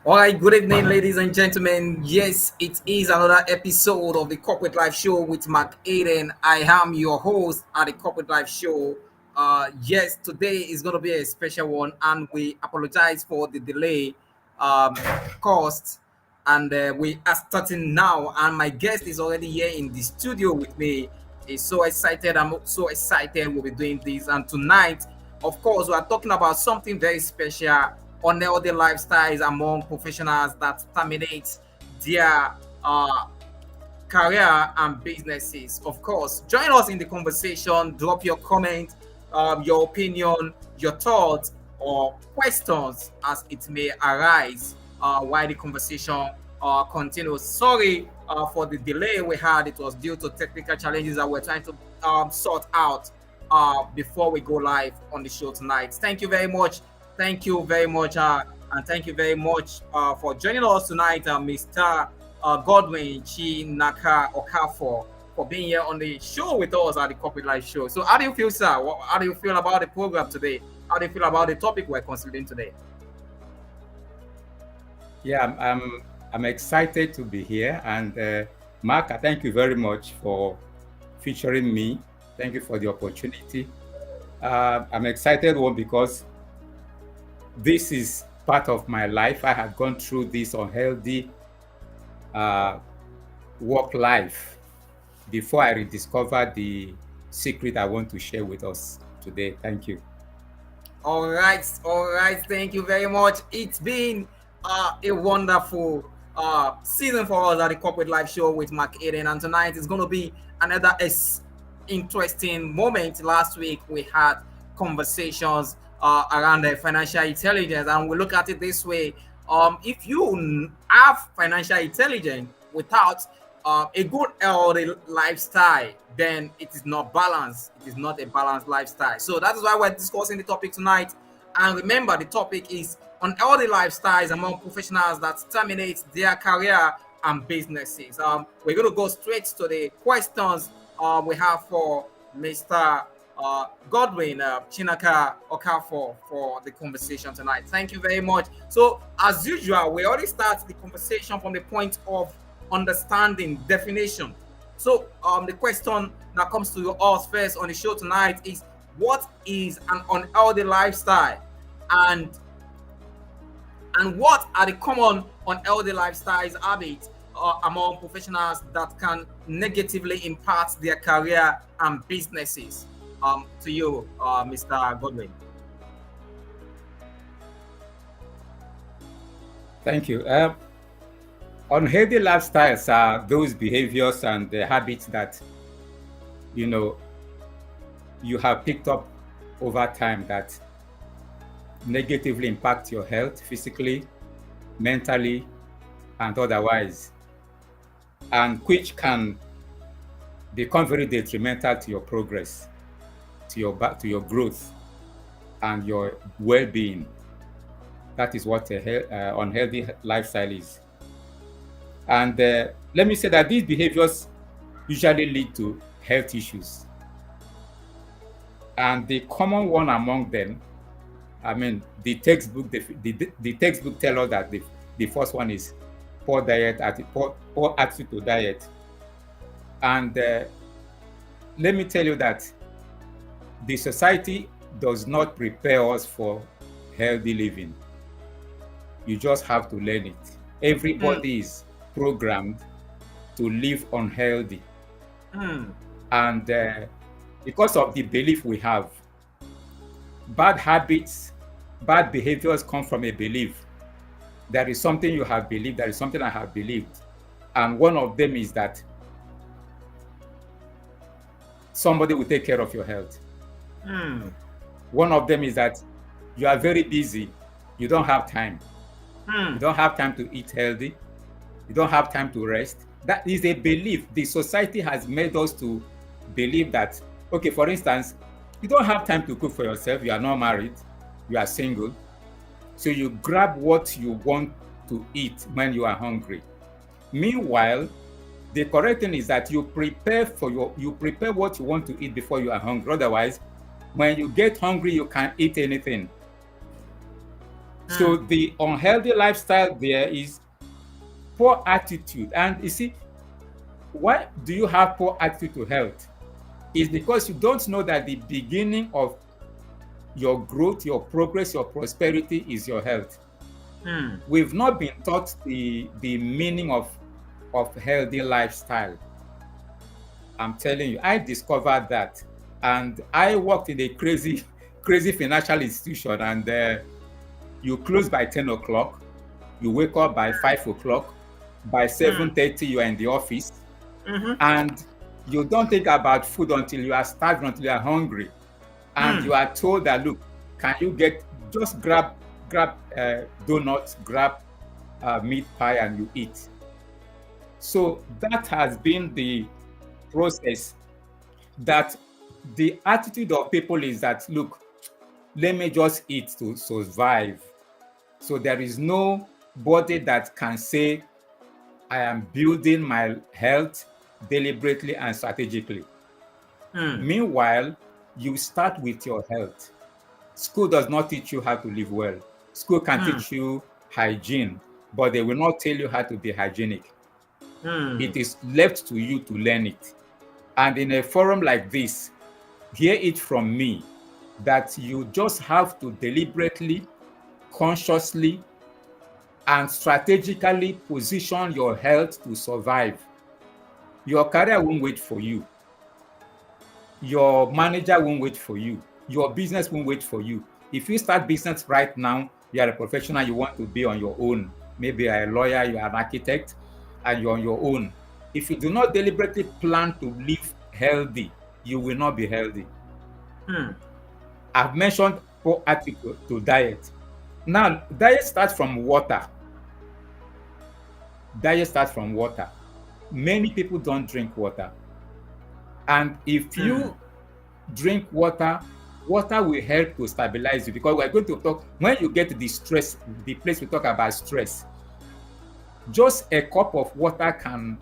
All right, good evening, ladies and gentlemen. Yes, it is another episode of the Corporate Life Show with McAden. I am your host at the Corporate Life Show. Yes, today is going to be a special one, and we apologize for the delay um, caused. And we are starting now, and my guest is already here in the studio with me. He's so excited. I'm so excited we'll be doing this. And tonight, of course, we are talking about something very special, unhealthy lifestyles among professionals that terminate their career and businesses. Of course, join us in the conversation. Drop your comment, your opinion, your thoughts, or questions as it may arise while the conversation continues. Sorry for the delay we had. It was due to technical challenges that we're trying to sort out before we go live on the show tonight. Thank you very much. Thank you very much. And thank you very much for joining us tonight, Mr. Godwin-Chinaka Okafor, for being here on the show with us at the Corporate Life Show. So, how do you feel, sir? How do you feel about the program today? How do you feel about the topic we're considering today? Yeah, I'm excited to be here, and Mark, I thank you very much for featuring me. Thank you for the opportunity. I'm excited one because this is part of my life. I had gone through this unhealthy work life before I rediscovered the secret I want to share with us today. Thank you. All right, all right. Thank you very much. It's been a wonderful season for us at the Corporate Life Show with McAden, and tonight is going to be another interesting moment. Last week we had conversations around the financial intelligence, and we look at it this way: if you have financial intelligence without a good healthy lifestyle, then it is not balanced. It is not a balanced lifestyle. So that is why we're discussing the topic tonight. And remember, the topic is unhealthy lifestyles among professionals that terminate their career and businesses. We're going to go straight to the questions we have for Mr. Godwin-Chinaka Okafor for the conversation tonight. Thank you very much. So, as usual, we already start the conversation from the point of understanding definition. So, the question that comes to us first on the show tonight is, what is an unhealthy lifestyle, and what are the common unhealthy lifestyles habits among professionals that can negatively impact their career and businesses? To you, Mr. Godwin. Thank you. Unhealthy lifestyles are those behaviors and the habits that you know you have picked up over time that negatively impact your health physically, mentally, and otherwise, and which can become very detrimental to your progress, to your growth, and your well-being. That is what a unhealthy lifestyle is. And let me say that these behaviors usually lead to health issues. And the common one among them, I mean, the textbook tell us that the first one is poor attitude to diet. And let me tell you that the society does not prepare us for healthy living. You just have to learn it. Everybody is programmed to live unhealthy. And because of the belief we have, bad habits, bad behaviors come from a belief. There is something you have believed, there is something I have believed. And one of them is that somebody will take care of your health. One of them is that you are very busy, you don't have time. You don't have time to eat healthy. You don't have time to rest. That is a belief. The society has made us to believe that, okay, for instance, you don't have time to cook for yourself. You are not married. You are single. So you grab what you want to eat when you are hungry. Meanwhile, the correct thing is that you prepare what you want to eat before you are hungry. Otherwise, when you get hungry, you can't eat anything. So the unhealthy lifestyle there is poor attitude. And you see, why do you have poor attitude to health? It's because you don't know that the beginning of your growth, your progress, your prosperity is your health. We've not been taught the meaning of healthy lifestyle. I'm telling you, I discovered that. And I worked in a crazy, crazy financial institution. And you close by 10 o'clock, you wake up by 5 o'clock, by 7:30, you are in the office. And you don't think about food until you are starving, until you are hungry. And you are told that, look, can you just grab donuts, grab meat pie, and you eat. So that has been the process, that the attitude of people is that, look, let me just eat to survive. So there is no body that can say, I am building my health deliberately and strategically. Meanwhile, you start with your health. School does not teach you how to live well. School can teach you hygiene, but they will not tell you how to be hygienic. It is left to you to learn it. And in a forum like this, hear it from me that you just have to deliberately, consciously, and strategically position your health to survive. Your career won't wait for you. Your manager won't wait for you. Your business won't wait for you. If you start business right now, you are a professional, you want to be on your own. Maybe you're a lawyer, you're an architect, and you're on your own. If you do not deliberately plan to live healthy, you will not be healthy. I've mentioned poor attitude to diet. Now, diet starts from water. Diet starts from water. Many people don't drink water. And if you drink water, water will help to stabilize you, because we're going to talk, when you get the stress, the place we talk about stress, just a cup of water can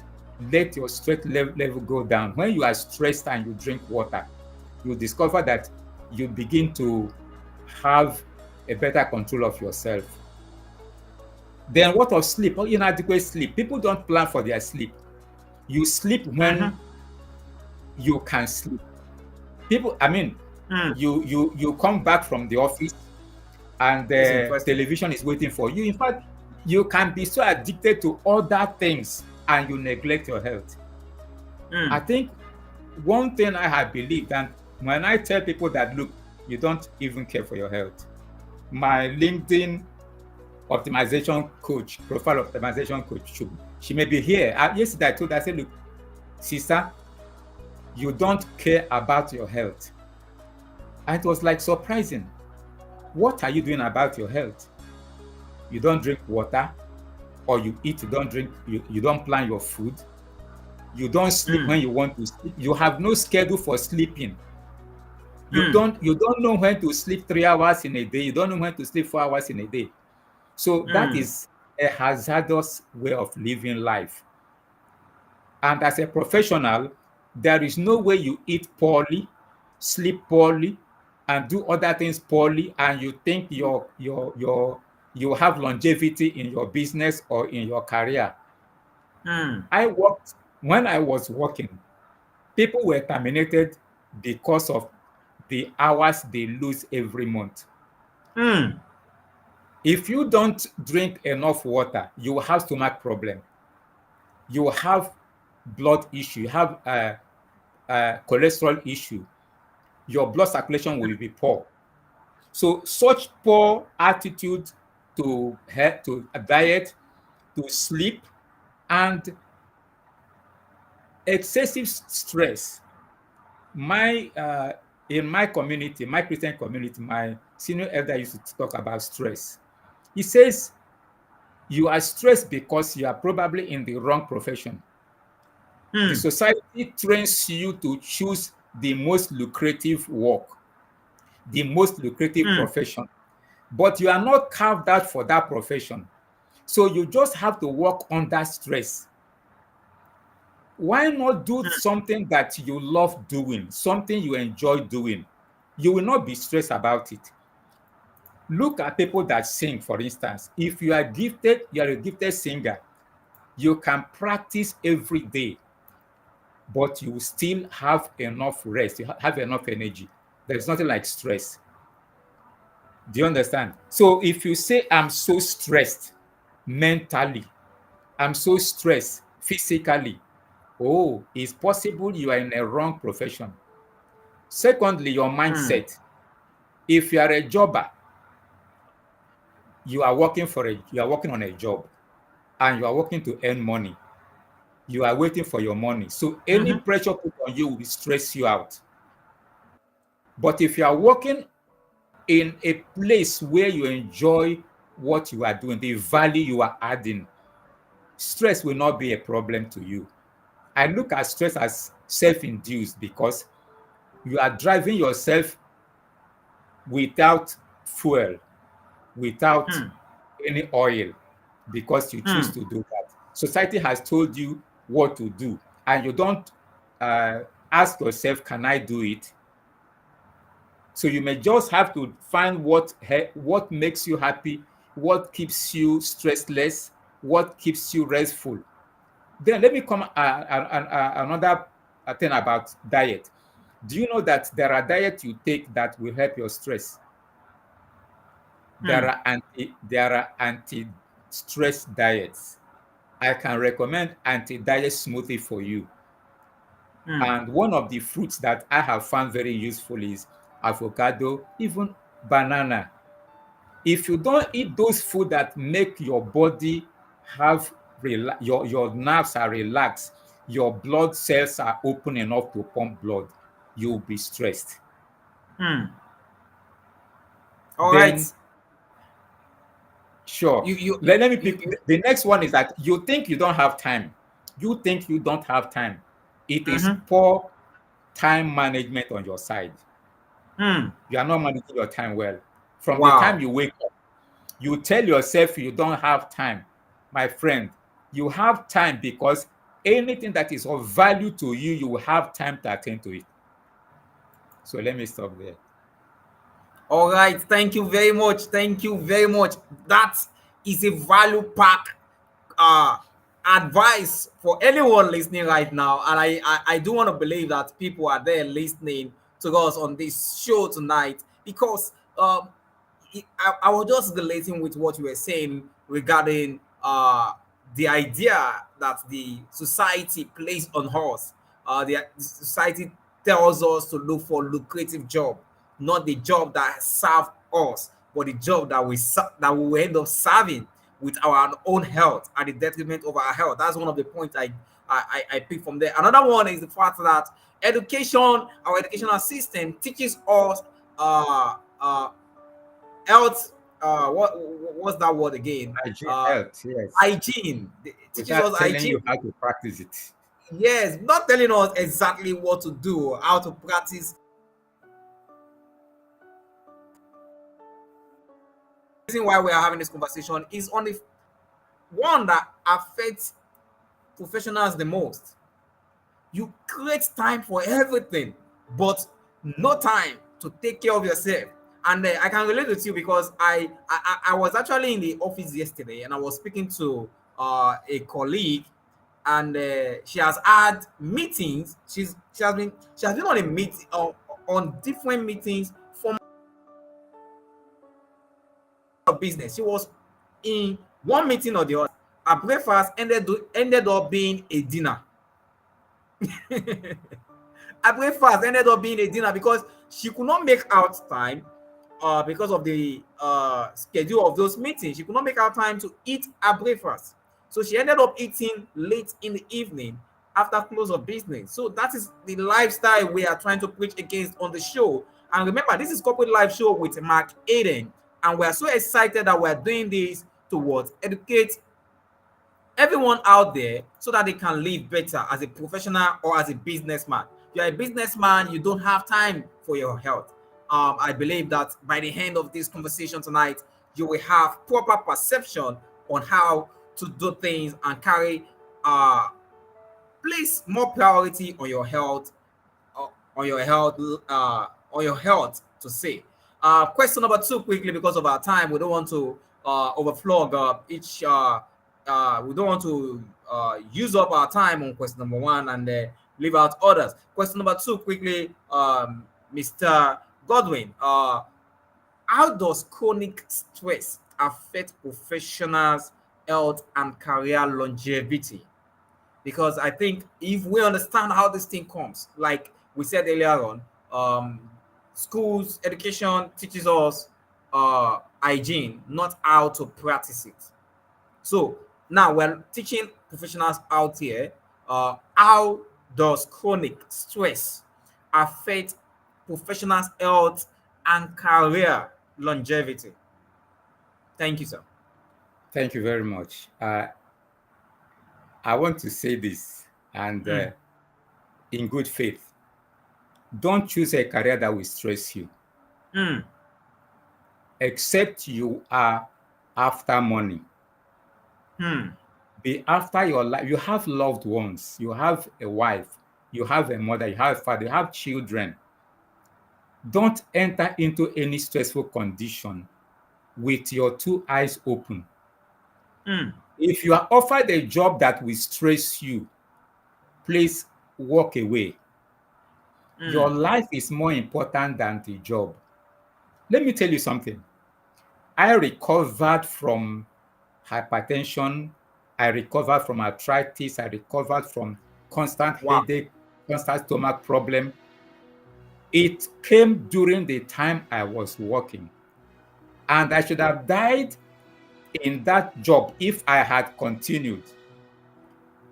let your stress level go down. When you are stressed and you drink water, you discover that you begin to have a better control of yourself. Then what of sleep? Or inadequate sleep? People don't plan for their sleep. You sleep when you can sleep. People, I mean, you come back from the office and the television is waiting for you. In fact, you can be so addicted to other things and you neglect your health. I think one thing I have believed, and when I tell people that, look, you don't even care for your health, my LinkedIn optimization coach, profile optimization coach, she may be here. Yesterday I told her, I said, look, sister, you don't care about your health. And it was like surprising. What are you doing about your health? You don't drink water, or you eat, you don't drink, you don't plan your food. You don't sleep when you want to sleep. You have no schedule for sleeping. You don't know when to sleep 3 hours in a day. You don't know when to sleep 4 hours in a day. So that is a hazardous way of living life. And as a professional, there is no way you eat poorly, sleep poorly, and do other things poorly, and you think you have longevity in your business or in your career. When I was working, people were terminated because of the hours they lose every month. If you don't drink enough water, you will have stomach problem. You will have blood issue. You have cholesterol issue. Your blood circulation will be poor. So such poor attitude to diet, to sleep, and excessive stress. In my community, my Christian community, my senior elder used to talk about stress. He says, you are stressed because you are probably in the wrong profession. The society trains you to choose the most lucrative work, the most lucrative profession, but you are not carved out for that profession. So you just have to work under stress. Why not do something that you love doing, something you enjoy doing? You will not be stressed about it. Look at people that sing, for instance. If you are gifted, you are a gifted singer, you can practice every day, but you still have enough rest, you have enough energy. There's nothing like stress. Do you understand? So if you say, I'm so stressed mentally, I'm so stressed physically, oh, it's possible you are in a wrong profession. Secondly, your mm, mindset. If you are a jobber, you are working on a job and you are working to earn money. You are waiting for your money. So any mhm, pressure put on you will stress you out. But if you are working in a place where you enjoy what you are doing, the value you are adding, stress will not be a problem to you. I look at stress as self-induced because you are driving yourself without fuel, without mm, any oil, because you choose mm, to do that. Society has told you what to do, and you don't uh, ask yourself, can I do it? So you may just have to find what makes you happy, what keeps you stressless, what keeps you restful. Then let me come another thing about diet. Do you know that there are diets you take that will help your stress? mm, There are anti-stress diets. I can recommend anti-diet smoothie for you. mm, And one of the fruits that I have found very useful is avocado, even banana. If you don't eat those food that make your body have your nerves are relaxed, your blood cells are open enough to pump blood, you'll be stressed. mm. All right. Then sure. You you you Let me you. pick you the next one is that you think you don't have time. You think you don't have time. It is mhm, poor time management on your side. mm. You are not managing your time well. From the time Wow. you wake up, you tell yourself you don't have time. My friend, you have time because anything that is of value to you, you will have time to attend to it. So let me stop there. All right. Thank you very much. Thank you very much. That is a value pack uh advice for anyone listening right now. And I do want to believe that people are there listening to us on this show tonight because I was just relating with what you were saying regarding the idea that the society placed on us. The society tells us to look for lucrative job, not the job that serve us, but the job that that we will end up serving with our own health at the detriment of our health. That's one of the points I pick from there. Another one is the fact that our educational system teaches us health. What's that word again? Hygiene, health, yes. Hygiene. It teaches us Without telling hygiene. you how to practice it. Yes, not telling us exactly what to do, how to practice. The reason why we are having this conversation is on the one that affects professionals the most. You create time for everything, but no time to take care of yourself. And I can relate with you because I was actually in the office yesterday and I was speaking to a colleague, and she has had meetings. She has been on a meeting on different meetings for business. She was in one meeting or the other. Her breakfast ended up being a dinner. Her breakfast ended up being a dinner because she could not make out time because of the schedule of those meetings. She could not make out time to eat her breakfast. So she ended up eating late in the evening after close of business. So that is the lifestyle we are trying to preach against on the show. And remember, this is Corporate Life Show with McAden. And we are so excited that we are doing this to what? Educate everyone out there so that they can live better as a professional or as a businessman. You're a businessman, you don't have time for your health. I believe that by the end of this conversation tonight, you will have proper perception on how to do things and uh, place more priority on your health, uh, on your health, on your health to say. Question number 2 quickly because of our time. We don't want to overflog each. We don't want to use up our time on question number 1 and leave out others. Question number 2 quickly, Mr. Godwin. How does chronic stress affect professionals' health and career longevity? Because I think if we understand how this thing comes, like we said earlier on, schools, education teaches us hygiene, not how to practice it. So now we're teaching professionals out here how does chronic stress affect professionals' health and career longevity. Thank you, sir. Thank you very much. I want to say this, and Mm, in good faith, don't choose a career that will stress you, mm, except you are after money. mm, Be after your life. You have loved ones, you have a wife, you have a mother, you have a father, you have children. Don't enter into any stressful condition with your two eyes open. mm, If you are offered a job that will stress you, please walk away. Your mm, life is more important than the job. Let me tell you something. I recovered from hypertension. I recovered from arthritis. I recovered from constant wow. headache, constant stomach problem. It came during the time I was working. And I should have died in that job if I had continued.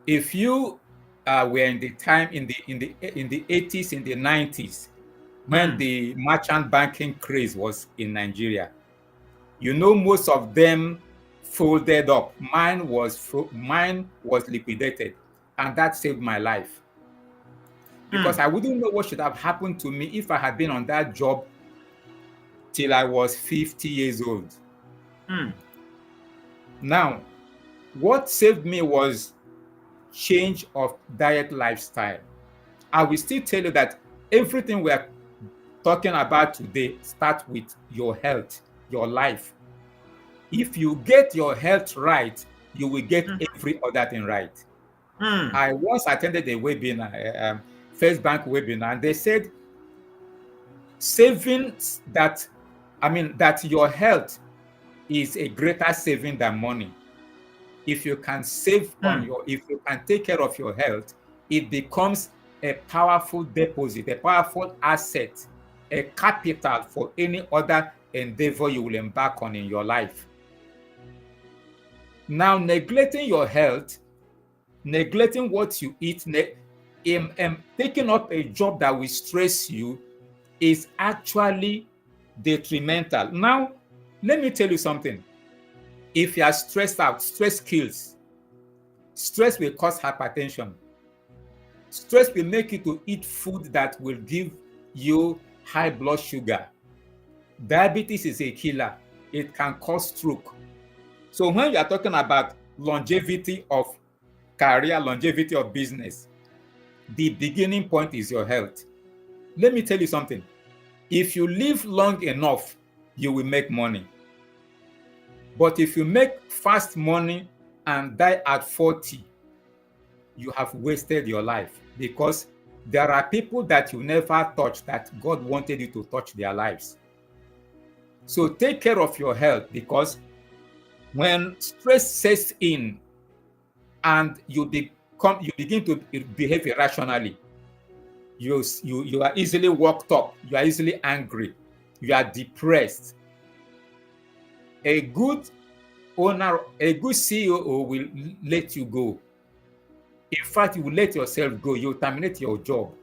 If you were in the time in the 80s, in the 90s, when Mm, the merchant banking craze was in Nigeria, you know, most of them folded up. Mine was liquidated, and that saved my life because mm, I wouldn't know what should have happened to me if I had been on that job till I was 50 years old. mm, Now, what saved me was change of diet lifestyle. I will still tell you that everything we are talking about today starts with your health, your life. If you get your health right, you will get mm, every other thing right. mm, I once attended a webinar, First Bank webinar, and they said savings that your health is a greater saving than money. If you can mm, if you can take care of your health, it becomes a powerful deposit, a powerful asset, a capital for any other endeavor you will embark on in your life. Now, neglecting your health, neglecting what you eat, taking up a job that will stress you is actually detrimental. Now, let me tell you something. If you are stressed out, stress kills. Stress will cause hypertension. Stress will make you to eat food that will give you high blood sugar. Diabetes is a killer. It can cause stroke. So when you are talking about longevity of career, longevity of business, the beginning point is your health. Let me tell you something. If you live long enough, you will make money. But if you make fast money and die at 40, you have wasted your life, because there are people that you never touch that God wanted you to touch their lives. So take care of your health, because when stress sets in and you begin to behave irrationally, you are easily worked up, you are easily angry, you are depressed. A good owner, a good CEO will let you go. In fact, you will let yourself go. You will terminate your job.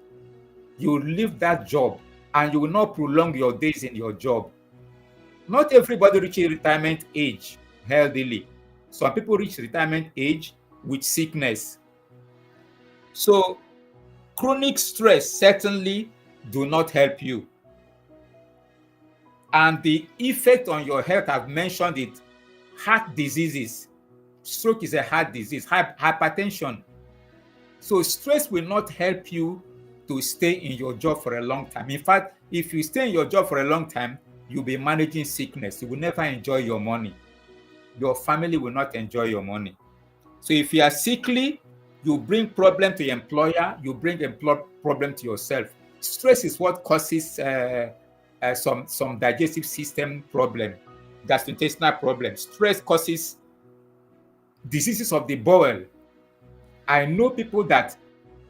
You will leave that job, and you will not prolong your days in your job. Not everybody reaches retirement age healthily. Some people reach retirement age with sickness. So chronic stress certainly do not help you. And the effect on your health, I've mentioned it. Heart diseases. Stroke is a heart disease. Hypertension. So stress will not help you to stay in your job for a long time. In fact, if you stay in your job for a long time, you'll be managing sickness. You will never enjoy your money. Your family will not enjoy your money. So if you are sickly, you bring problem to your employer, you bring problem to yourself. Stress is what causes some digestive system problem, gastrointestinal problem. Stress causes diseases of the bowel. I know people that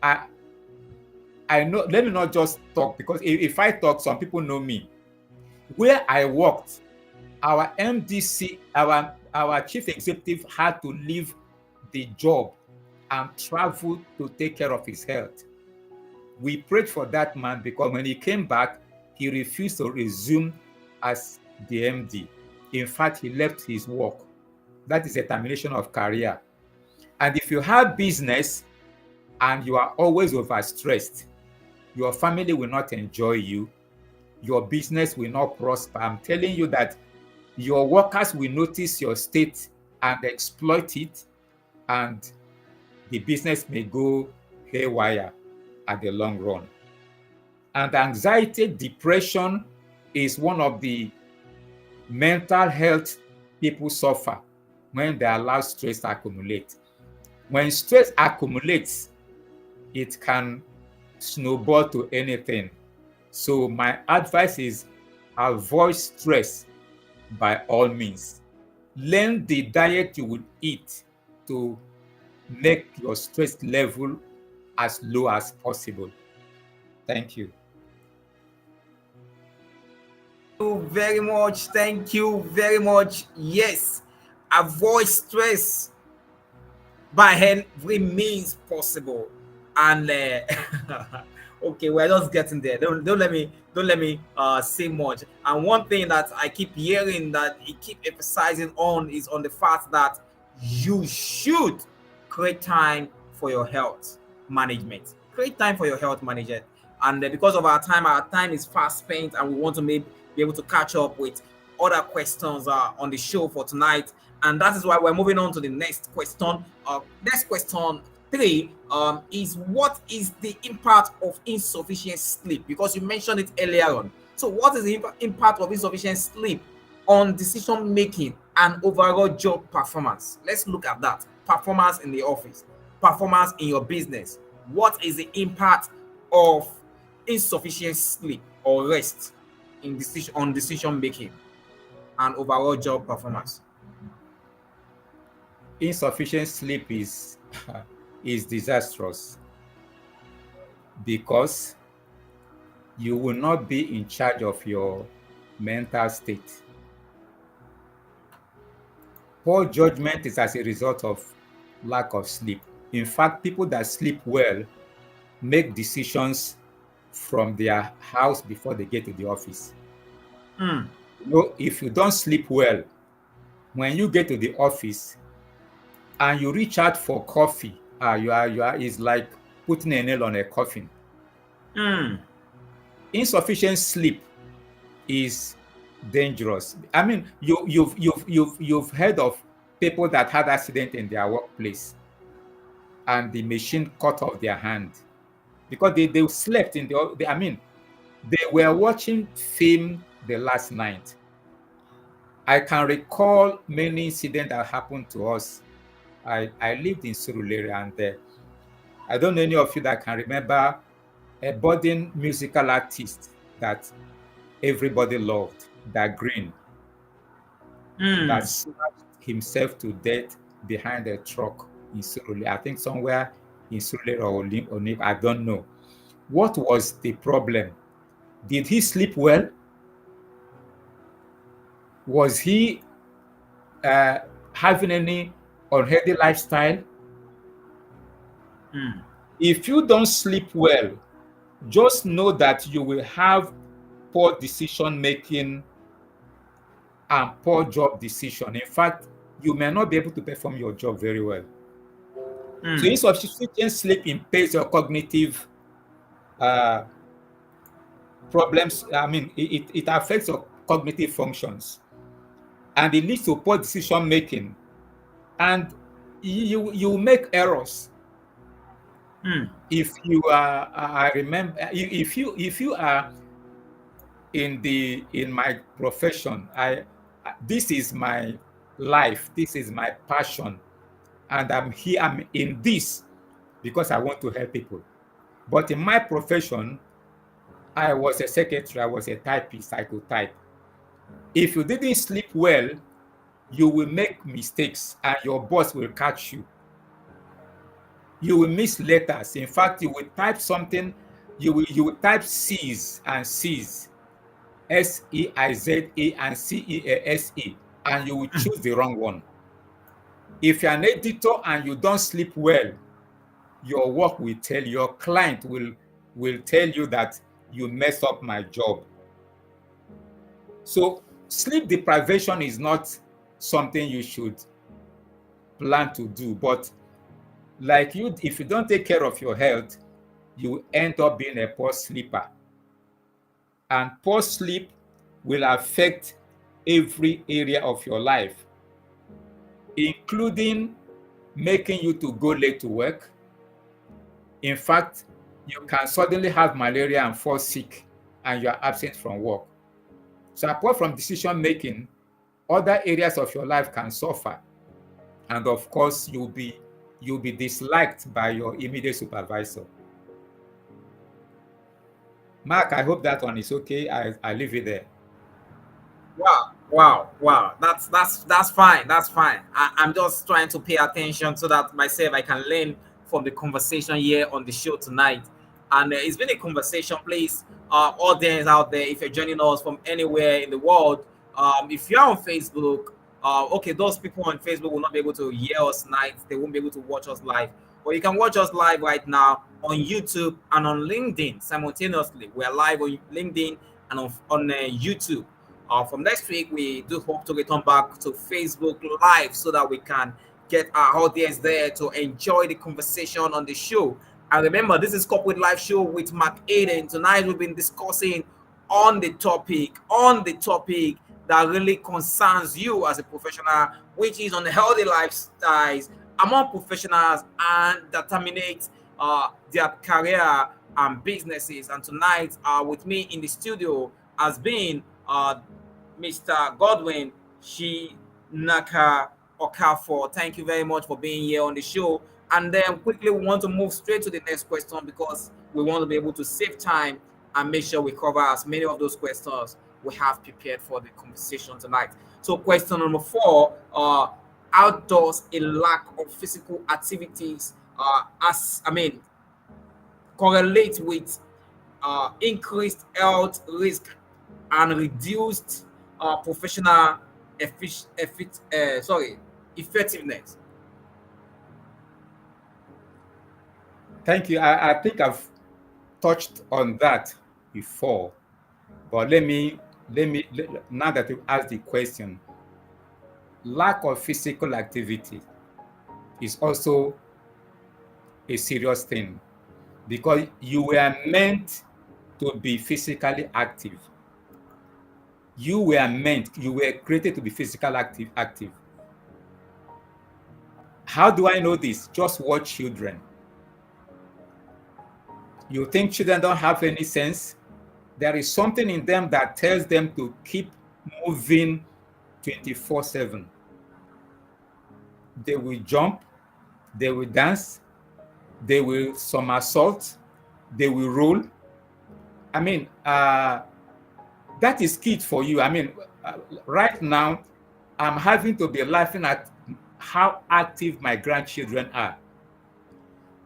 I know. Let me not just talk, because if I talk, some people know me. Where I worked, our MDC, our chief executive had to leave the job and travel to take care of his health. We prayed for that man, because when he came back, he refused to resume as the MD. In fact, he left his work. That is a termination of career. And if you have business and you are always overstressed, your family will not enjoy you. Your business will not prosper. I'm telling you that your workers will notice your state and exploit it, and the business may go haywire at the long run. And anxiety, depression is one of the mental health people suffer when they allow stress to accumulate. When stress accumulates, it can snowball to anything. So my advice is avoid stress by all means. Learn the diet you would eat to make your stress level as low as possible. Thank you. Very much. Thank you very much. Yes, avoid stress by every means possible. And okay, we're just getting there. Don't let me say much. And one thing that I keep hearing that he keep emphasizing on is on the fact that you should create time for your health management. Create time for your health management. And because of our time is fast spent, and we want to be able to catch up with other questions on the show for tonight. And that is why we're moving on to the next question. Next question 3 is, what is the impact of insufficient sleep? Because you mentioned it earlier on. So what is the impact of insufficient sleep on decision making and overall job performance? Let's look at that. Performance in the office, performance in your business. What is the impact of insufficient sleep or rest in decision making and overall job performance? Insufficient sleep is disastrous, because you will not be in charge of your mental state. Poor judgment is as a result of lack of sleep. In fact, people that sleep well make decisions from their house before they get to the office. You know, if you don't sleep well, when you get to the office and you reach out for coffee, it's like putting a nail on a coffin. Insufficient sleep is dangerous. I mean, you've heard of people that had accident in their workplace and the machine cut off their hand because they slept in they were watching film the last night. I can recall many incidents that happened to us. I lived in Surulere, and I don't know any of you that can remember a budding musical artist that everybody loved, that Green, that smashed himself to death behind a truck in Surulere. I think somewhere in Surulere or Onim, I don't know. What was the problem? Did he sleep well? Was he having any unhealthy lifestyle? If you don't sleep well, just know that you will have poor decision making and poor job decision. In fact, you may not be able to perform your job very well. So insufficient sleep impairs your cognitive problems. I mean, it affects your cognitive functions, and it leads to poor decision making, and you make errors. If you are, I remember, if you are in my profession, this is my life, this is my passion, and I'm in this because I want to help people. But in my profession, I was a secretary, I was a typist, I could type. If you didn't sleep well, you will make mistakes and your boss will catch you. You will miss letters. In fact, you will type something, you will type C's and C's, SEIZE and CEASE, and you will choose the wrong one. If you're an editor and you don't sleep well, your work will tell, your client will tell you that you messed up my job. So sleep deprivation is not something you should plan to do, but like you, if you don't take care of your health, you end up being a poor sleeper. And poor sleep will affect every area of your life, including making you to go late to work. In fact, you can suddenly have malaria and fall sick and you are absent from work. So apart from decision making, other areas of your life can suffer. And of course, you'll be disliked by your immediate supervisor. Mark, I hope that one is okay. I leave it there. Wow. That's fine. That's fine. I'm just trying to pay attention so that myself I can learn from the conversation here on the show tonight. And it's been a conversation, please, audience out there. If you're joining us from anywhere in the world, if you're on Facebook, okay, those people on Facebook will not be able to hear us tonight. They won't be able to watch us live. But you can watch us live right now on YouTube and on LinkedIn simultaneously. We are live on LinkedIn and on YouTube. From next week, we do hope to return back to Facebook Live so that we can get our audience there to enjoy the conversation on the show. And remember, this is Corporate Live Show with McAden. Tonight, we've been discussing on the topic that really concerns you as a professional, which is on the healthy lifestyles among professionals and that terminate their career and businesses. And tonight, with me in the studio has been Mr. Godwin-Chinaka Okafor. Thank you very much for being here on the show. And then quickly, we want to move straight to the next question because we want to be able to save time and make sure we cover as many of those questions we have prepared for the conversation tonight. So question number 4, how does a lack of physical activities correlate with increased health risk and reduced professional effectiveness? Thank you. I think I've touched on that before, but let me now that you asked the question, lack of physical activity is also a serious thing because you were meant to be physically active. You were created to be physically active. How do I know this? Just watch children. You think children don't have any sense? There is something in them that tells them to keep moving 24/7. They will jump, they will dance, they will somersault, they will roll. I mean, that is key for you. I mean, right now, I'm having to be laughing at how active my grandchildren are.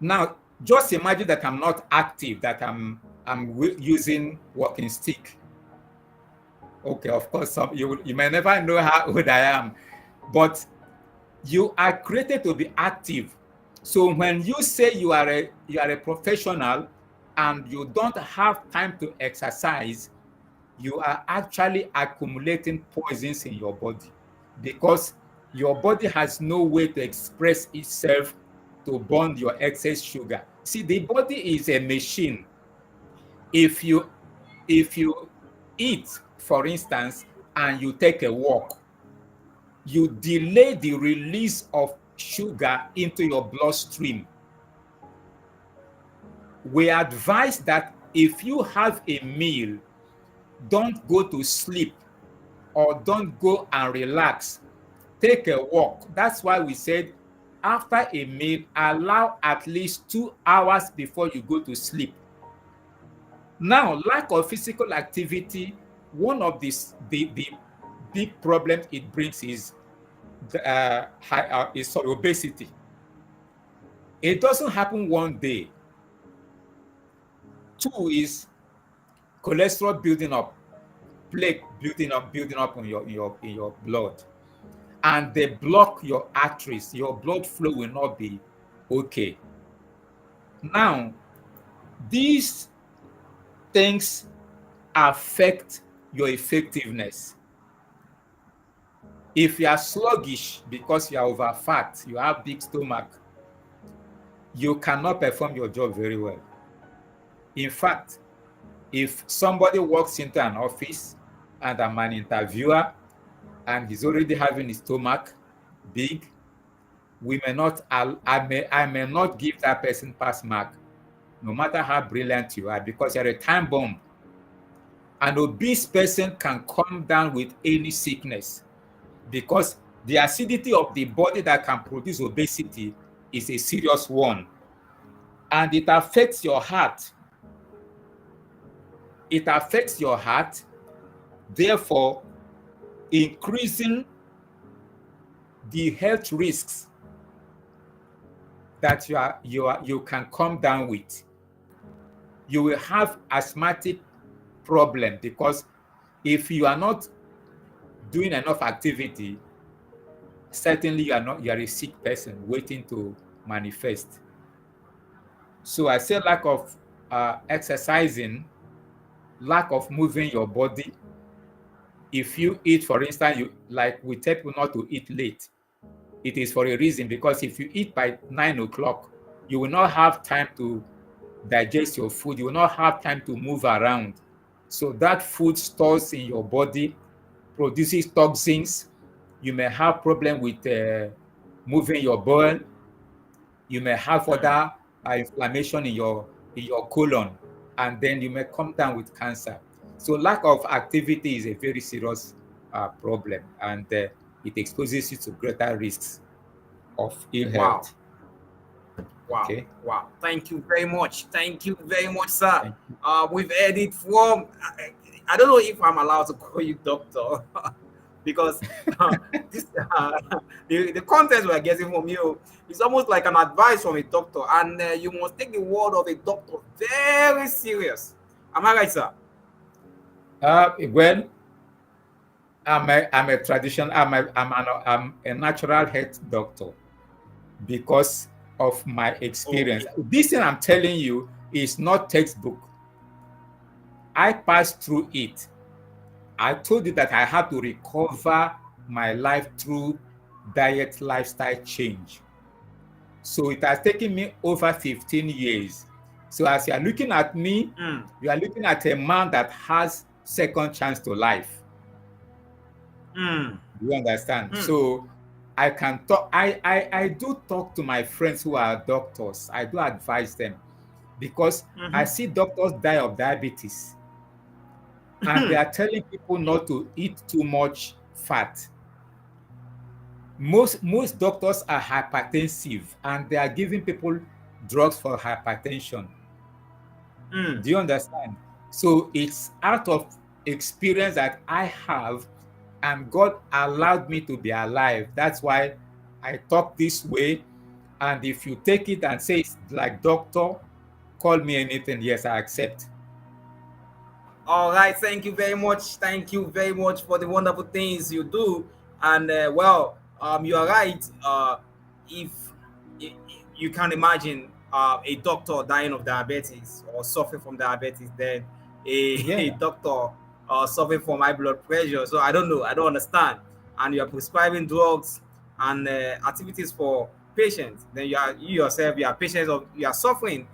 Now, just imagine that I'm not active, that I'm using walking stick. Okay, of course, you may never know how old I am, but you are created to be active. So when you say you are a professional and you don't have time to exercise, you are actually accumulating poisons in your body because your body has no way to express itself to burn your excess sugar. See, the body is a machine. If you eat, for instance, and you take a walk, you delay the release of sugar into your bloodstream. We advise that if you have a meal don't go to sleep or don't go and relax. Take a walk. That's why we said after a meal, allow at least 2 hours before you go to sleep. Now, lack of physical activity, one of the big problems it brings is obesity. It doesn't happen one day. Two is cholesterol building up, plaque building up in your blood, and they block your arteries. Your blood flow will not be okay. Now, these things affect your effectiveness. If you are sluggish because you are over fat, you have big stomach, you cannot perform your job very well. In fact, if somebody walks into an office and I'm an interviewer and he's already having his stomach big, we may not, I may not give that person pass mark, no matter how brilliant you are, because you're a time bomb. An obese person can come down with any sickness because the acidity of the body that can produce obesity is a serious one. And it affects your heart. It affects your heart, therefore increasing the health risks that you can come down with. You will have asthmatic problem because if you are not doing enough activity, certainly you are a sick person waiting to manifest. So I say lack of exercising, lack of moving your body. If you eat, for instance, we tell people not to eat late. It is for a reason, because if you eat by 9 o'clock, you will not have time to digest your food. You will not have time to move around. So that food stores in your body, produces toxins. You may have problem with moving your bowel. You may have other inflammation in your colon, and then you may come down with cancer. So lack of activity is a very serious problem, and it exposes you to greater risks of ill Wow. health. Wow. Okay. Wow. Thank you very much. Thank you very much, sir. Thank you. We've heard it from, I don't know if I'm allowed to call you doctor because this the content we're getting from you is almost like an advice from a doctor, and you must take the word of a doctor very serious. Am I right, sir? Well, I'm a traditional, I'm a natural health doctor because of my experience. Okay. This thing I'm telling you is not textbook. I passed through it. I told you that I had to recover my life through diet lifestyle change. So it has taken me over 15 years. So as you are looking at me, you are looking at a man that has second chance to life. Do you understand? So I can talk. I do talk to my friends who are doctors. I do advise them because I see doctors die of diabetes, and they are telling people not to eat too much fat. Most doctors are hypertensive, and they are giving people drugs for hypertension. Do you understand? So it's out of experience that I have, and God allowed me to be alive. That's why I talk this way. And if you take it and say it's like doctor, call me anything. Yes, I accept. All right, thank you very much. Thank you very much for the wonderful things you do. And you are right. If you can imagine a doctor dying of diabetes or suffering from diabetes, then a Yeah. doctor suffering from high blood pressure. So I don't know. I don't understand. And you are prescribing drugs and activities for patients. Then you yourself, you are patients of, you are suffering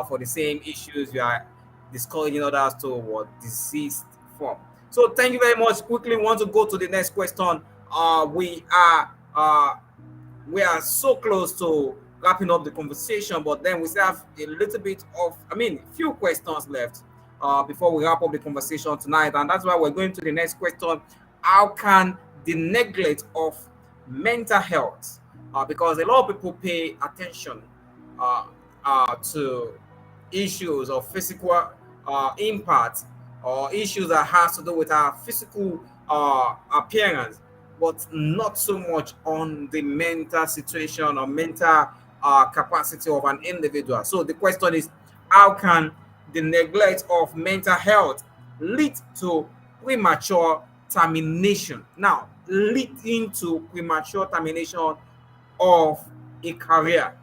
for the same issues. You are discouraging others to what diseased from. So thank you very much. Quickly want to go to the next question. Uh, we are so close to wrapping up the conversation, but then we still have a little bit of, few questions left. before we wrap up the conversation tonight, and that's why we're going to the next question: how can the neglect of mental health, because a lot of people pay attention uh, to issues of physical impact or issues that has to do with our physical appearance, but not so much on the mental situation or mental capacity of an individual. So the question is, how can the neglect of mental health lead to premature termination? Now, leading to premature termination of a career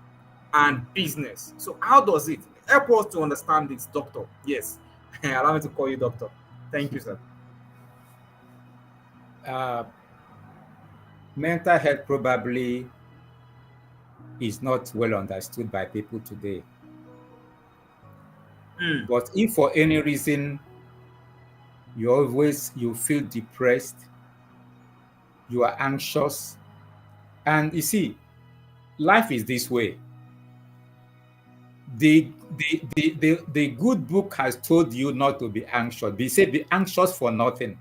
and business. So, how does it help us to understand this, doctor? Yes, allow me to call you doctor. Thank you, sir. Uh, Mental health probably is not well understood by people today. Mm, But if for any reason you feel depressed, you are anxious, and you see, life is this way. The good book has told you not to be anxious. They say be anxious for nothing.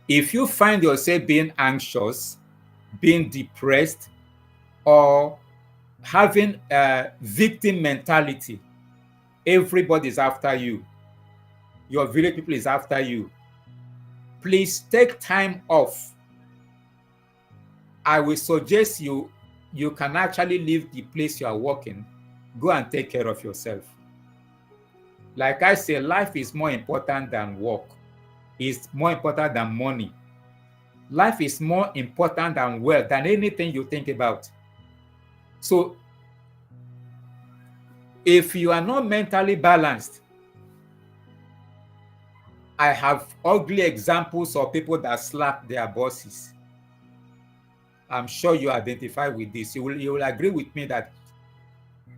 If you find yourself being anxious, being depressed, or having a victim mentality, everybody is after you, your village people is after you, please take time off. I will suggest you can actually leave the place you are working, go and take care of yourself. Like I say, life is more important than work. It's more important than money. Life is more important than wealth, than anything you think about. So if you are not mentally balanced, I have ugly examples of people that slap their bosses. I'm sure you identify with this. You will agree with me that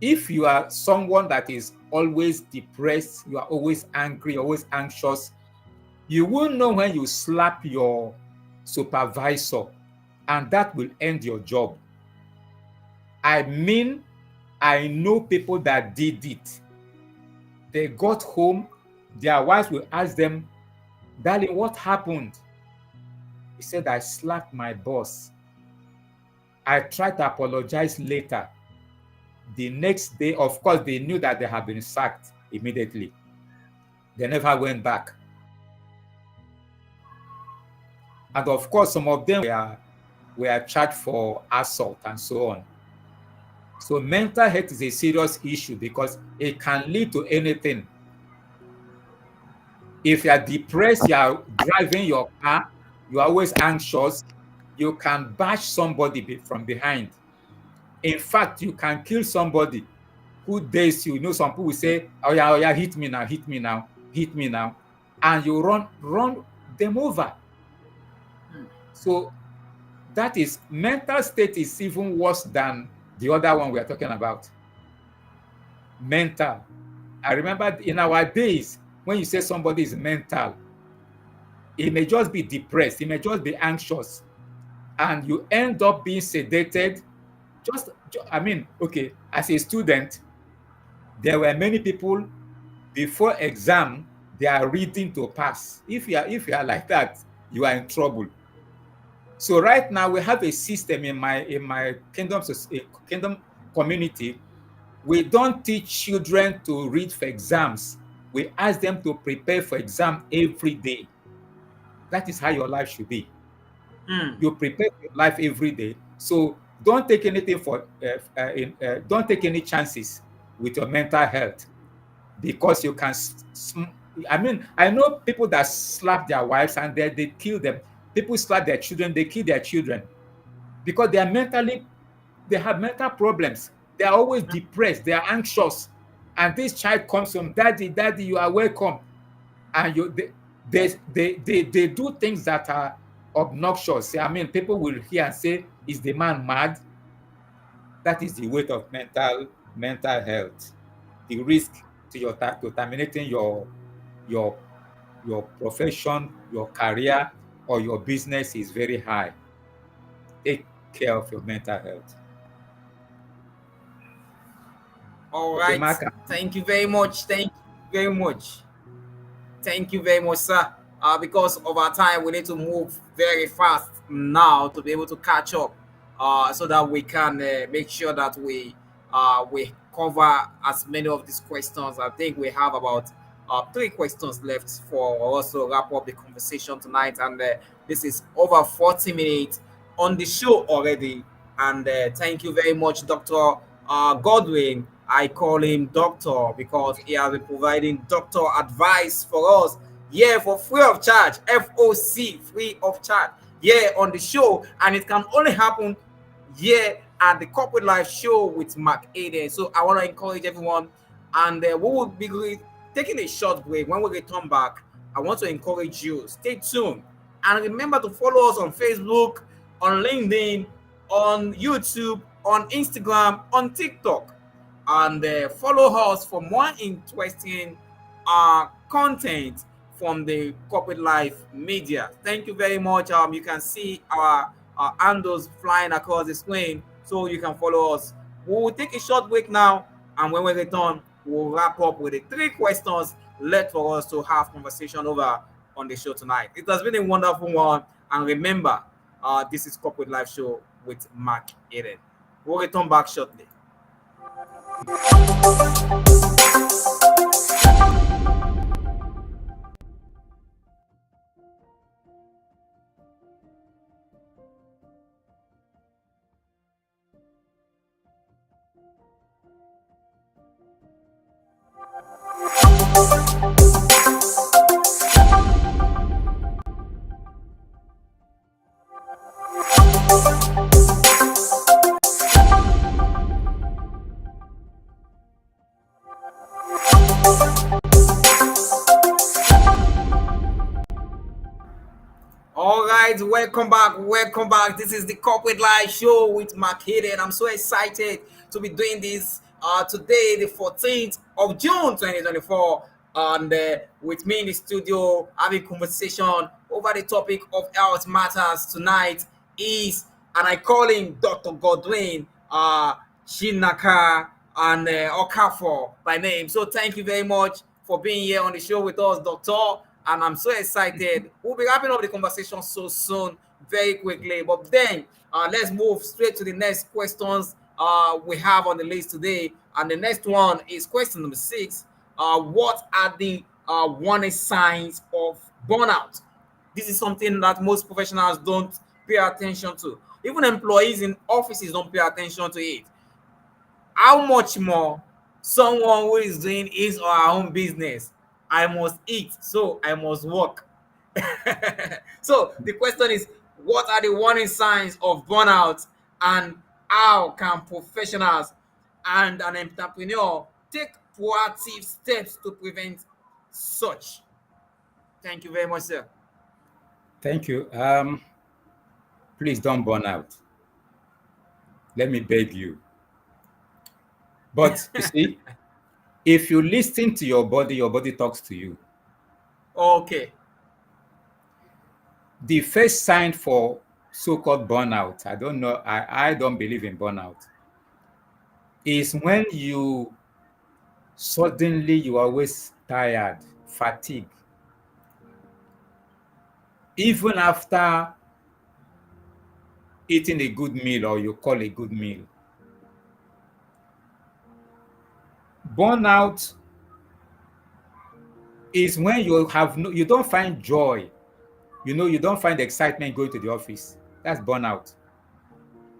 if you are someone that is always depressed, you are always angry, always anxious, you will know when you slap your supervisor, and that will end your job. I mean, I know people that did it. They got home, their wives will ask them, "Darling, what happened?" He said, "I slapped my boss. I tried to apologize later." The next day, of course, they knew that they had been sacked immediately. They never went back. And of course, some of them were charged for assault and so on. So mental health is a serious issue because it can lead to anything. If you are depressed, you are driving your car, you are always anxious, you can bash somebody from behind. In fact, you can kill somebody who dares you. You know, some people will say, oh yeah, hit me now, hit me now, hit me now. And you run them over. mm, So that is, mental state is even worse than the other one we are talking about. Mental. I remember in our days, when you say somebody is mental, it may just be depressed, it may just be anxious, and you end up being sedated. I mean, okay, as a student, there were many people before exam, they are reading to pass. If you are like that, you are in trouble. So right now we have a system in my kingdom community. We don't teach children to read for exams. We ask them to prepare for exam every day. That is how your life should be. mm. You prepare for your life every day. So don't take anything don't take any chances with your mental health, because you can. I mean, I know people that slap their wives and they kill them. People slap their children, they kill their children because they have mental problems. They are always depressed, they are anxious. And this child comes from, "Daddy, daddy, you are welcome." And they do things that are obnoxious. I mean, people will hear and say, "Is the man mad?" That is the weight of mental health. The risk to terminating your your profession, your career, or your business is very high. Take care of your mental health. All Okay, right. Mark. Thank you very much. Thank you very much. Thank you very much, sir. Because of our time, we need to move very fast now to be able to catch up, so that we can make sure that we cover as many of these questions. I think we have about three questions left for us to wrap up the conversation tonight, and this is over 40 minutes on the show already. And thank you very much, Doctor Godwin. I call him Doctor because he has been providing doctor advice for us. Yeah, for free of charge. FOC, free of charge. Yeah, on the show. And it can only happen here at the Corporate Life Show with McAden. So I want to encourage everyone. And we will be taking a short break. When we return back, I want to encourage you. Stay tuned. And remember to follow us on Facebook, on LinkedIn, on YouTube, on Instagram, on TikTok, and follow us for more interesting content from the corporate life media. Thank you very much. You can see our handles flying across the screen, so you can follow us. We will take a short break now, and when we return, we'll wrap up with the three questions left for us to have conversation over on the show tonight. It has been a wonderful one, and remember, this is Corporate Life Show with Mark Eden. We'll return back shortly. All right, welcome back. Welcome back. This is the Corporate Life Show with McAden. I'm so excited to be doing this today, the 14th of June 2024. And with me in the studio, having conversation over the topic of health matters tonight is, and I call him Dr. Godwin Chinaka and Okafor by name. So thank you very much for being here on the show with us, Doctor. And I'm so excited. We'll be wrapping up the conversation so soon, very quickly. But then let's move straight to the next questions we have on the list today. And the next one is question number 6. What are the warning signs of burnout? This is something that most professionals don't pay attention to. Even employees in offices don't pay attention to it. How much more someone who is doing his or her own business? I must eat, so I must work. So the question is, what are the warning signs of burnout, and how can professionals and an entrepreneur take proactive steps to prevent such? Thank you very much, sir. Thank you. Please don't burn out. Let me beg you. But you see, if you listen to your body talks to you. Okay. The first sign for so-called burnout, I don't know, I don't believe in burnout, is when you suddenly you are always tired, fatigued. Even after eating a good meal, or you call a good meal. Burnout is when you don't find joy. You don't find excitement going to the office. That's burnout.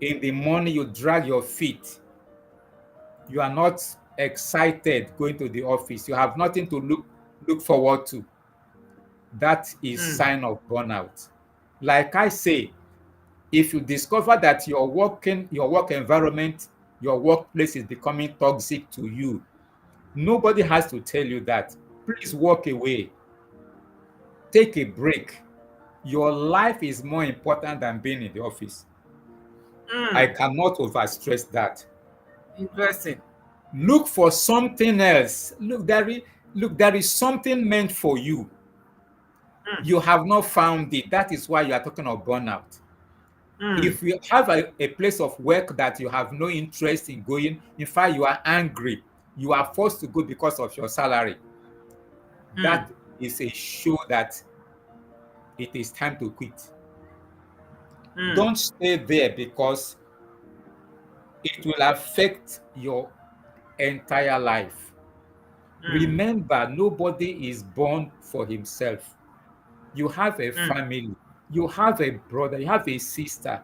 In the morning, you drag your feet. You are not excited going to the office. You have nothing to look forward to. That is sign of burnout. Like I say, if you discover that your work environment, your workplace is becoming toxic to you, nobody has to tell you that. Please walk away. Take a break. Your life is more important than being in the office. I cannot overstress that. Interesting. Look for something else. Look, there is something meant for you. You have not found it. That is why you are talking of burnout. If you have a place of work that you have no interest in going, in fact, you are angry, you are forced to go because of your salary, that is a show that it is time to quit. Mm. Don't stay there because it will affect your entire life. Mm. Remember, nobody is born for himself. You have a Mm. family, you have a brother, you have a sister.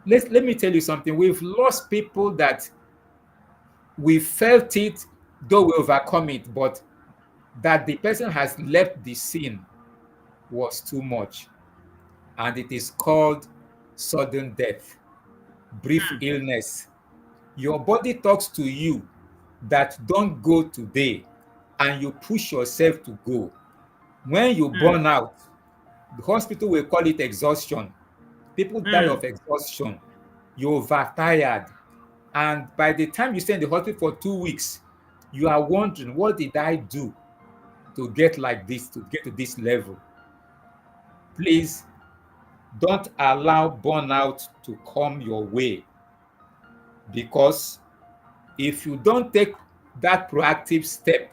Let me tell you something. We've lost people that we felt it, though we overcome it, but that the person has left the scene was too much. And it is called sudden death, brief Mm. illness. Your body talks to you that don't go today, and you push yourself to go. When you Mm. burn out, the hospital will call it exhaustion. People die Mm. of exhaustion. You're overtired. And by the time you stay in the hospital for 2 weeks, you are wondering, what did I do to get like this, to get to this level? Please don't allow burnout to come your way, because if you don't take that proactive step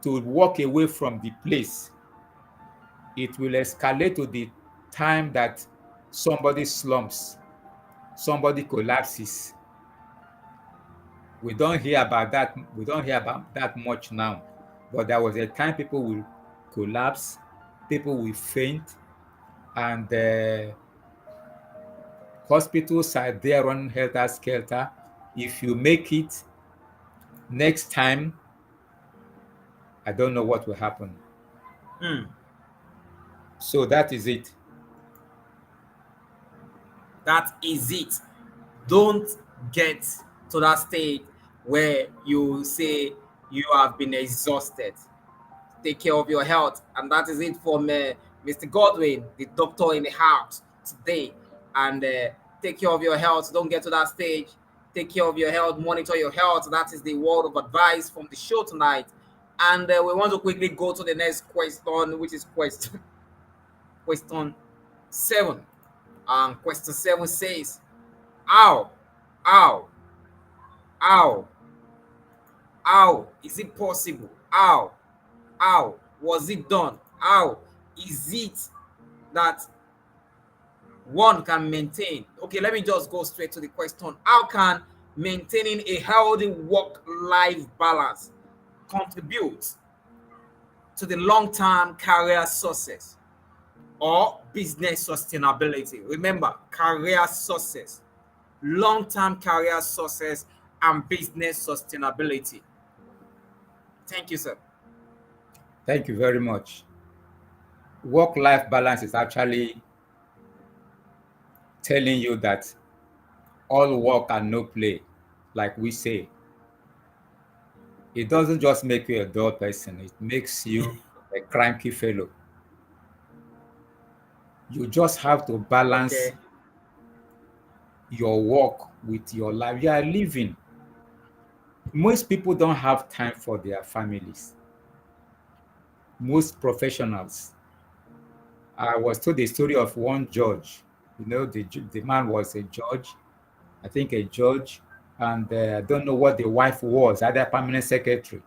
to walk away from the place, it will escalate to the time that somebody slumps, somebody collapses. We don't hear about that. We don't hear about that much now. But there was a time people will collapse, people will faint, and hospitals are there running helter skelter. If you make it next time, I don't know what will happen. Mm. So that is it. That is it. Don't get to that state where you say you have been exhausted. Take care of your health. And that is it from Mr. Godwin, the doctor in the house today. And take care of your health. Don't get to that stage. Take care of your health. Monitor your health. That is the word of advice from the show tonight. And we want to quickly go to the next question, which is question 7. Question 7 says, "How, how, how, how is it possible? How was it done? How is it that one can maintain?" Okay, let me just go straight to the question. How can maintaining a healthy work-life balance contribute to the long-term career success or business sustainability? Remember, career success, long-term career success, and business sustainability. Thank you, sir. Thank you very much. Work-life balance is actually telling you that all work and no play, like we say. It doesn't just make you a dull person, it makes you a cranky fellow. You just have to balance Okay. your work with your life. You are living. Most people don't have time for their families. Most professionals. I was told the story of one judge. The man was a judge, I think a judge, and I don't know what the wife was, either permanent secretary.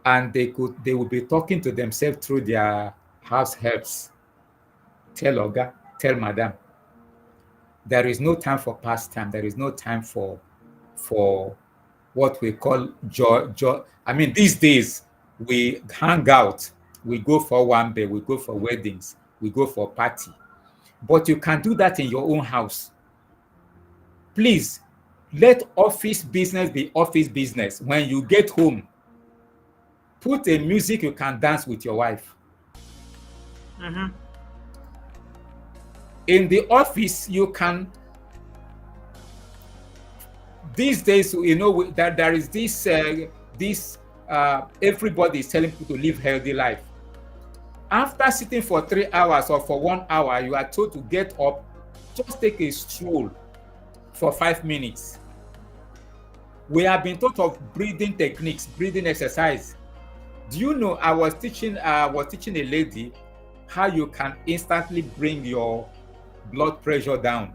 And they would be talking to themselves through their house helps. Tell Oga, tell Madam. There is no time for pastime. There is no time for what we call joy. I mean, these days we hang out, we go for one day, we go for weddings, we go for party. But you can do that in your own house. Please let office business be office business. When you get home, put a music you can dance with your wife. Mm-hmm. In the office, you can. These days, that there is this everybody is telling people to live healthy life. After sitting for 3 hours or for 1 hour, you are told to get up, just take a stroll for 5 minutes. We have been taught of breathing techniques, breathing exercise. Do you know I was teaching a lady how you can instantly bring your blood pressure down.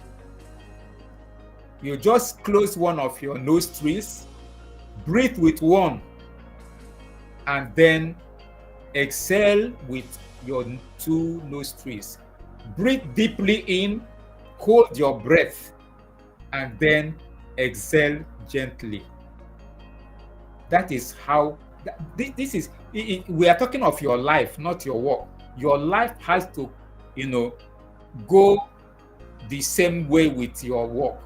You just close one of your nostrils, breathe with one, and then Exhale with your 2 nostrils. Breathe deeply in, hold your breath, and then exhale gently. That is how, this is, we are talking of your life, not your work. Your life has to, go the same way with your work.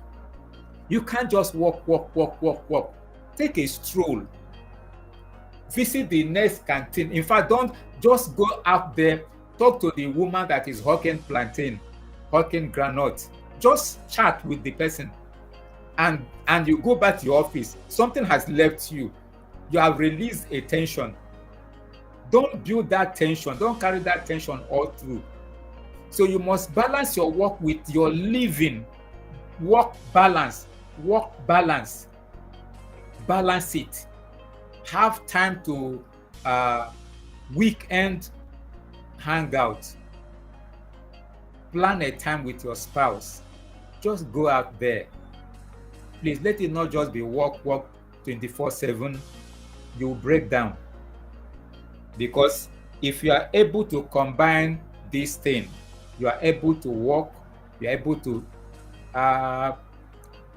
You can't just walk. Take a stroll. Visit the next canteen. In fact, don't just go out there, talk to the woman that is hawking plantain, hawking granite. Just chat with the person. And you go back to your office. Something has left you. You have released a tension. Don't build that tension. Don't carry that tension all through. So you must balance your work with your living. Work balance. Balance it. Have time to weekend hangout. Plan a time with your spouse. Just go out there. Please let it not just be work 24/7. You break down. Because if you are able to combine this thing, you are able to work, you are able to I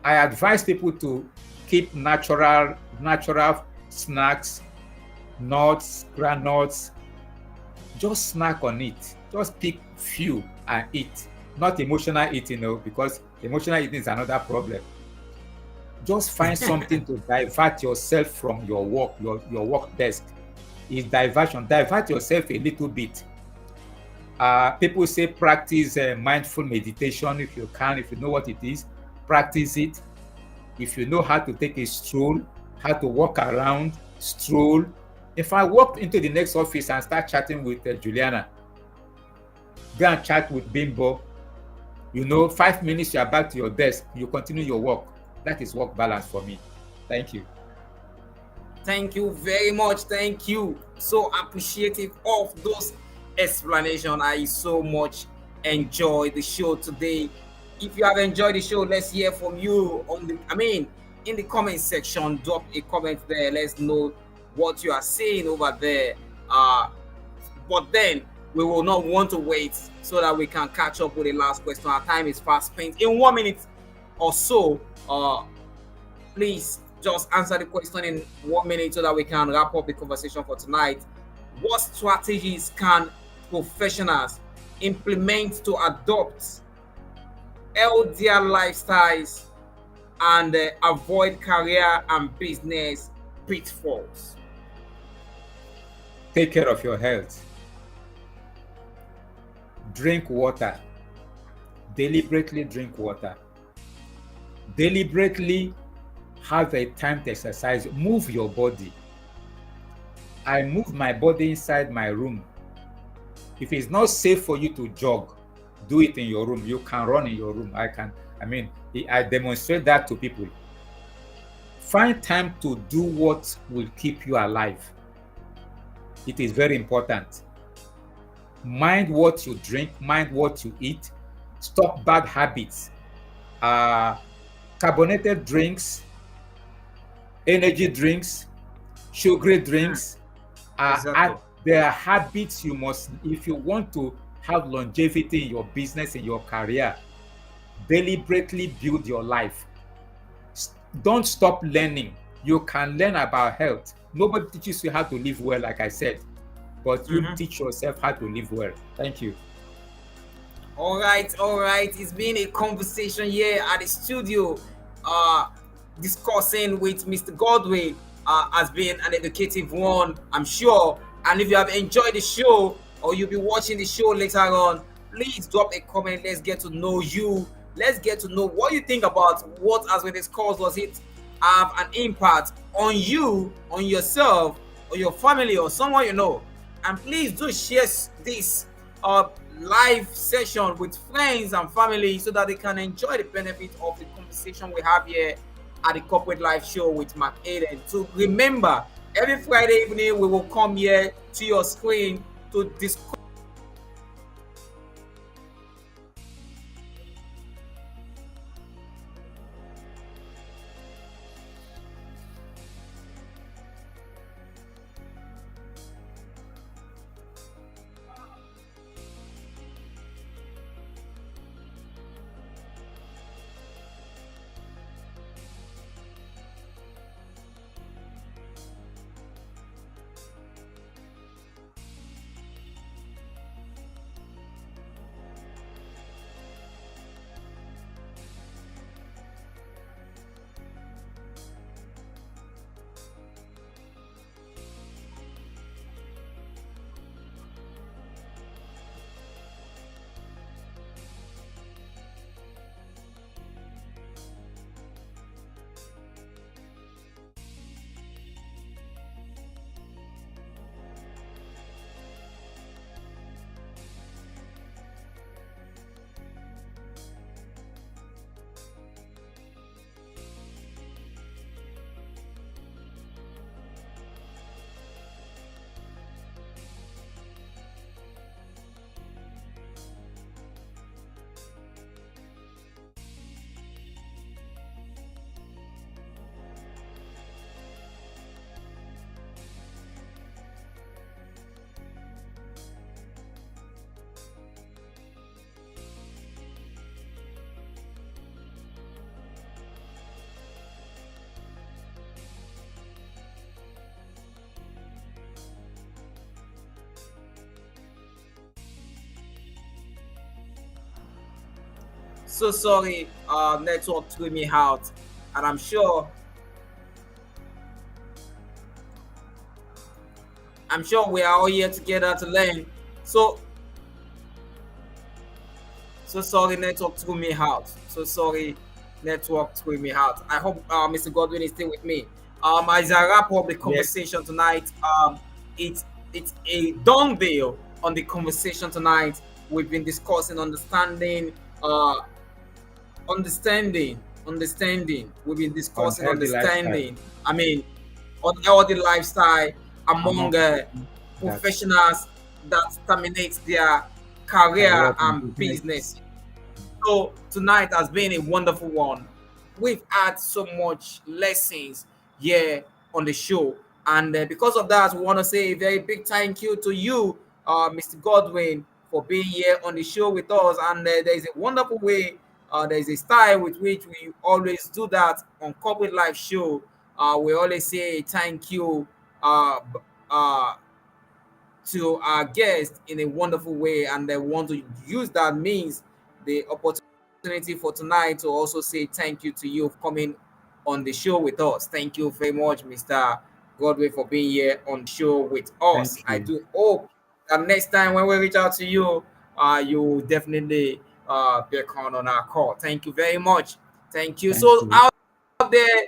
advise people to keep natural snacks, nuts, granules. Just snack on it. Just pick few and eat. Not emotional eating, because emotional eating is another problem. Just find something to divert yourself from your work, your work desk. Is diversion. Divert yourself a little bit. People say practice mindful meditation if you can, if you know what it is, practice it. If you know how to take a stroll, how to walk around, stroll. If I walk into the next office and start chatting with Juliana, go and chat with Bimbo, 5 minutes you are back to your desk, you continue your work. That is work balance for me. Thank you. Thank you very much. Thank you. So appreciative of those explanations. I so much enjoy the show today. If you have enjoyed the show, let's hear from you in the comment section. Drop a comment there. Let's know what you are saying over there. But then we will not want to wait so that we can catch up with the last question. Our time is fast spent. In 1 minute or so, please just answer the question in 1 minute so that we can wrap up the conversation for tonight. What strategies can professionals implement to adopt healthier lifestyles and avoid career and business pitfalls? Take care of your health. Drink water. Deliberately drink water. Deliberately have a time to exercise. Move your body. I move my body inside my room. If it's not safe for you to jog, do it in your room. You can run in your room. I demonstrate that to people. Find time to do what will keep you alive. It is very important. Mind what you drink, mind what you eat. Stop bad habits. Carbonated drinks, energy drinks, sugary drinks they are habits you must, if you want to have longevity in your business, in your career, deliberately build your life. Don't stop learning. You can learn about health. Nobody teaches you how to live well, like I said, but you teach yourself how to live well. Thank you. All right. It's been a conversation here at the studio, discussing with Mr. Godwin. Has been an educative one, I'm sure. And if you have enjoyed the show or you'll be watching the show later on, please drop a comment. Let's get to know you. Let's get to know what you think about what has been discussed. Does it have an impact on you, on yourself, or your family, or someone you know? And please do share this live session with friends and family so that they can enjoy the benefit of the conversation we have here at the Corporate Life Show with McAden. So remember, every Friday evening we will come here to your screen to discuss So sorry, network threw me out, and I'm sure we are all here together to learn. So so sorry, network threw me out. So sorry, network threw me out. I hope Mr. Godwin is still with me. As I wrap up the Yes, conversation tonight, it's it's a done deal on the conversation tonight. We've been discussing uh, understanding. We've been on discussing healthy lifestyle understanding. I mean, on healthy lifestyle among among people that professionals that terminate their career careers in and business. business. So tonight has been a wonderful one. We've had so much lessons here on the show, and because of that, we want to say a very big thank you to you, Mr. Godwin, for being here on the show with us. And there is a wonderful way, there is a style with which we always do that on Corporate Life Show. We always say thank you. Uh, to our guest in a wonderful way, and they want to use that means the opportunity for tonight to also say thank you to you for coming on the show with us. Thank you very much, Mr. Godwin, for being here on the show with us. Thank I you. do hope that next time when we reach out to you, you will definitely back on our call. Thank you very much. Thank you. Thank So you. out there,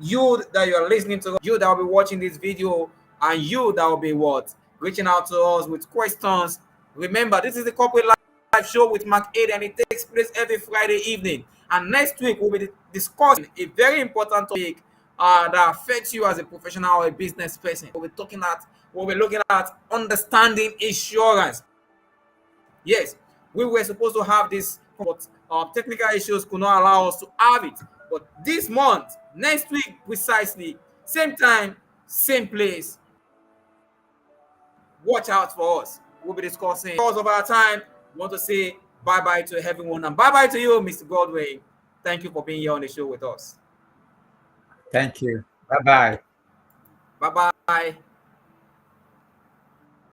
you that you are listening to, you that will be watching this video, and you that will be what reaching out to us with questions. Remember, this is the Corporate Live Show with McAden, and it takes place every Friday evening. And next week we'll be discussing a very important topic that affects you as a professional or a business person. We'll be looking at understanding insurance. Yes, we were supposed to have this, but technical issues could not allow us to have it. But this month, next week, precisely, same time, same place, watch out for us. We'll be discussing because of our time. We want to say bye bye to everyone, and bye bye to you, Mr. Godwin. Thank you for being here on the show with us. Thank you. Bye bye. Bye bye.